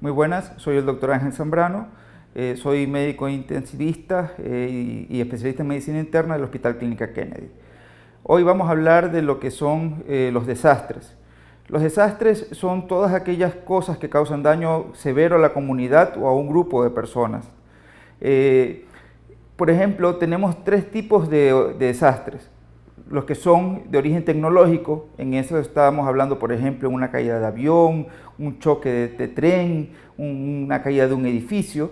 Muy buenas, soy el doctor Ángel Zambrano, soy médico intensivista y especialista en medicina interna del Hospital Clínica Kennedy. Hoy vamos a hablar de lo que son los desastres. Los desastres son todas aquellas cosas que causan daño severo a la comunidad o a un grupo de personas. Por ejemplo, tenemos tres tipos de desastres. Los que son de origen tecnológico, en eso estábamos hablando, por ejemplo, de una caída de avión, un choque de tren, una caída de un edificio.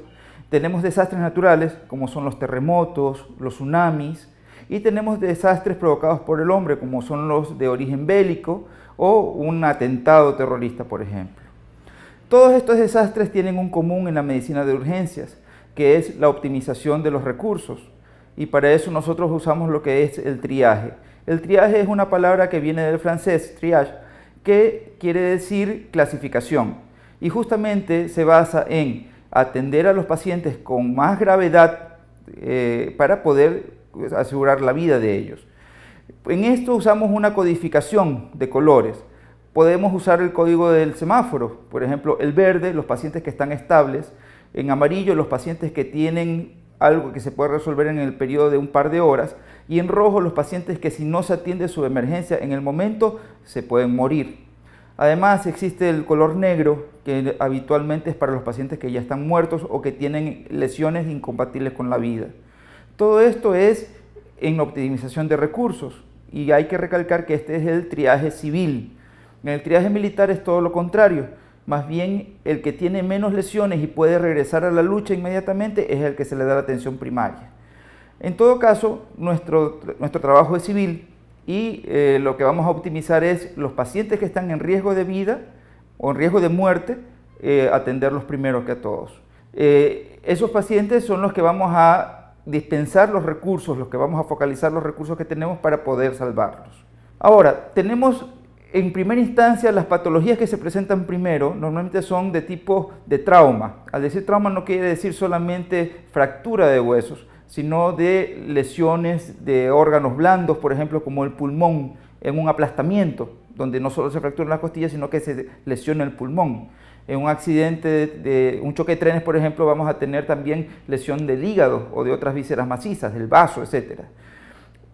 Tenemos desastres naturales, como son los terremotos, los tsunamis, y tenemos desastres provocados por el hombre, como son los de origen bélico o un atentado terrorista, por ejemplo. Todos estos desastres tienen un común en la medicina de urgencias, que es la optimización de los recursos. Y para eso nosotros usamos lo que es el triaje. El triaje es una palabra que viene del francés, triage, que quiere decir clasificación. Y justamente se basa en atender a los pacientes con más gravedad para poder asegurar la vida de ellos. En esto usamos una codificación de colores. Podemos usar el código del semáforo, por ejemplo, el verde, los pacientes que están estables, en amarillo, los pacientes que tienen algo que se puede resolver en el periodo de un par de horas, y en rojo los pacientes que si no se atiende su emergencia en el momento se pueden morir. Además existe el color negro, que habitualmente es para los pacientes que ya están muertos o que tienen lesiones incompatibles con la vida. Todo esto es en optimización de recursos, y hay que recalcar que este es el triaje civil. En el triaje militar es todo lo contrario. Más bien, el que tiene menos lesiones y puede regresar a la lucha inmediatamente es el que se le da la atención primaria. En todo caso, nuestro trabajo es civil y lo que vamos a optimizar es los pacientes que están en riesgo de vida o en riesgo de muerte, atenderlos primero que a todos. Esos pacientes son los que vamos a dispensar los recursos, los que vamos a focalizar los recursos que tenemos para poder salvarlos. Ahora, tenemos en primera instancia, las patologías que se presentan primero normalmente son de tipo de trauma. Al decir trauma no quiere decir solamente fractura de huesos, sino de lesiones de órganos blandos, por ejemplo, como el pulmón, en un aplastamiento, donde no solo se fracturan las costillas, sino que se lesiona el pulmón. En un accidente de un choque de trenes, por ejemplo, vamos a tener también lesión del hígado o de otras vísceras macizas, del vaso, etc.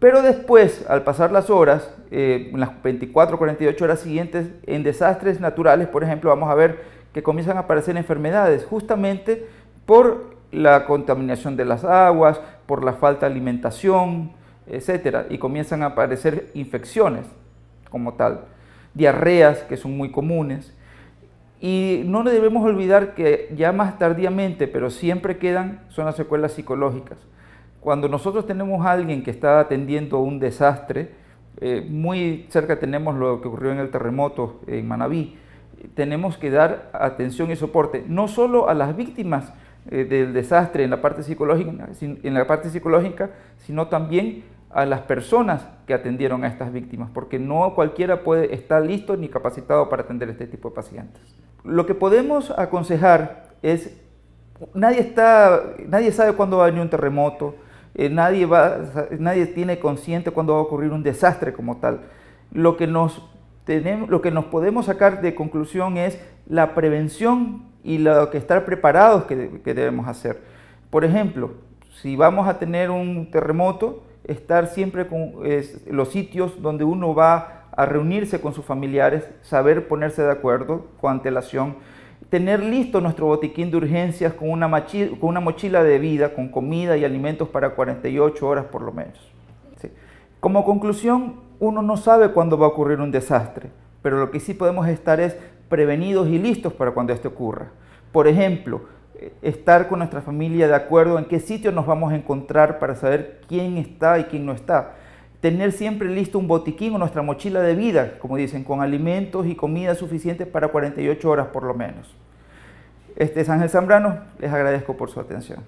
Pero después, al pasar las horas, en las 24 o 48 horas siguientes, en desastres naturales, por ejemplo, vamos a ver que comienzan a aparecer enfermedades justamente por la contaminación de las aguas, por la falta de alimentación, etc. Y comienzan a aparecer infecciones como tal, diarreas que son muy comunes. Y no debemos olvidar que ya más tardíamente, pero siempre quedan, son las secuelas psicológicas. Cuando nosotros tenemos a alguien que está atendiendo un desastre, muy cerca tenemos lo que ocurrió en el terremoto en Manabí, tenemos que dar atención y soporte no solo a las víctimas del desastre en la parte psicológica, sino también a las personas que atendieron a estas víctimas, porque no cualquiera puede estar listo ni capacitado para atender este tipo de pacientes. Lo que podemos aconsejar es, nadie sabe cuándo va a venir un terremoto, nadie tiene consciente cuándo va a ocurrir un desastre como tal. Lo que nos podemos sacar de conclusión es la prevención y lo que estar preparados que debemos hacer. Por ejemplo, si vamos a tener un terremoto, estar siempre con los sitios donde uno va a reunirse con sus familiares, saber ponerse de acuerdo con antelación, tener listo nuestro botiquín de urgencias con una mochila de vida, con comida y alimentos para 48 horas por lo menos. ¿Sí? Como conclusión, uno no sabe cuándo va a ocurrir un desastre, pero lo que sí podemos estar es prevenidos y listos para cuando esto ocurra. Por ejemplo, estar con nuestra familia de acuerdo en qué sitio nos vamos a encontrar para saber quién está y quién no está. Tener siempre listo un botiquín o nuestra mochila de vida, como dicen, con alimentos y comida suficiente para 48 horas por lo menos. Este es Ángel Zambrano, les agradezco por su atención.